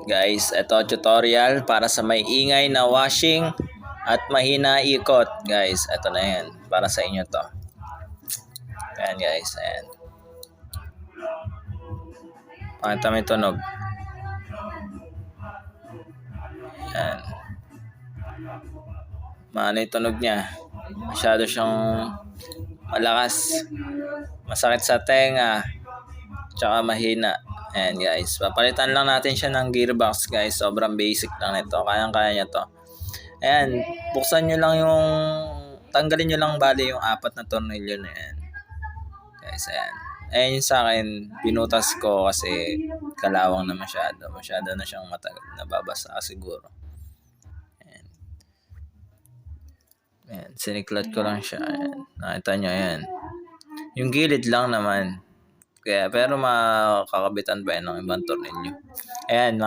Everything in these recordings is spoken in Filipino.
Guys, ito tutorial para sa may ingay na washing at mahina ikot. Guys, ito na yan. Para sa inyo to. Ayan guys, ayan. Pakita may tunog. Ayan. Maano yung tunog niya. Masyado siyang malakas. Masakit sa tenga. Tsaka mahina. Ayan guys. Papalitan lang natin siya ng gearbox guys. Sobrang basic lang ito. Kayang-kaya niya to. Ayan. Buksan nyo lang yung... Tanggalin nyo lang bali yung 4 na tornilyo na yan. Guys, ayan. Ayan yung sa akin. Binutas ko kasi kalawang na masyado. Masyado na siyang matagal. Nababasa siguro. Ayan. Ayan. Siniklat ko lang siya. Ayan. Nakita nyo. Ayan. Yung gilid lang naman. Kaya, pero makakabitan pa yan ng ibang tornilyo. Ayan.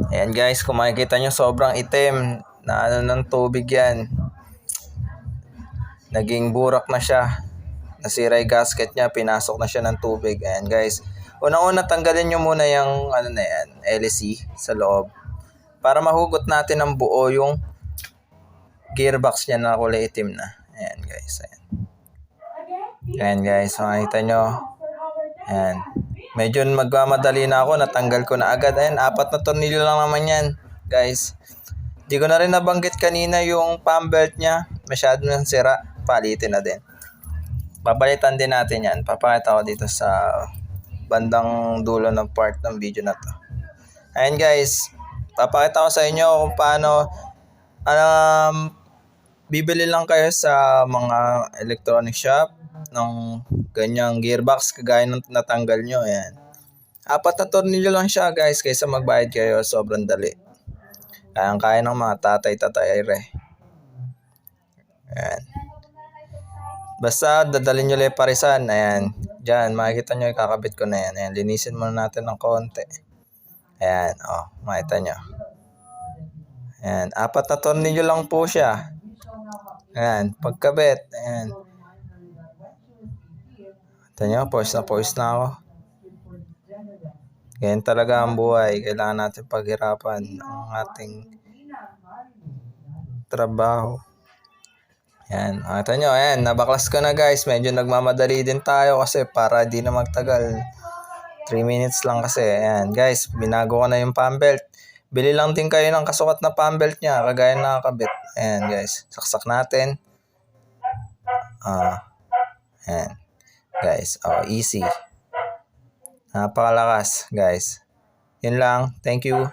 Ayan guys, kung makikita nyo sobrang itim na ano ng tubig yan. Naging burak na siya. Nasira yung gasket niya, pinasok na siya ng tubig. Ayan guys. Unang-una tanggalin nyo muna yung ano na yan, LC sa loob. Para mahugot natin ng buo yung gearbox niya na kulay itim na. Ayan guys. Ayan, ayan guys, makikita nyo. Ayan. Medyo magmamadali na ako. Natanggal ko na agad. Ayan, 4 na tornilyo lang naman yan. Guys. Di ko na rin nabanggit kanina yung pump belt niya. Masyado nang sira. Palitin na din. Papalitan din natin yan. Papakita ko dito sa bandang dulo ng part ng video na to. Ayan guys. Papakita ko sa inyo kung paano bibili lang kayo sa mga electronic shop ng ganyang gearbox kagaya ng natanggal nyo. Ayan. 4 na tornilyo lang siya guys, kaysa magbayad kayo, sobrang dali. Kaya ng mga tatay-tatay re. Ayan. Basta dadalhin nyo lang parisan. Ayan. Diyan, makikita nyo, kakabit ko na yan. Ayan, linisin muna natin ng konti. Ayan, makita nyo. Ayan, 4 na tornilyo lang po siya. Ayan, pagkabit. Ayan. Ito nyo, pause na ako. Ganyan talaga ang buhay. Kailangan natin paghirapan ang ating trabaho. Ayan, makita nyo. Ayan, nabaklas ko na guys. Medyo nagmamadali din tayo kasi para di na magtagal. 3 minutes lang kasi. Ayan, guys, binago ko na yung pump belt. Bili lang din kayo ng kasukat na pump belt niya. Kagaya na nakakabit. Ayan, guys. Saksak natin. Ayan. Guys, easy. Napakalakas, guys. Yun lang. Thank you.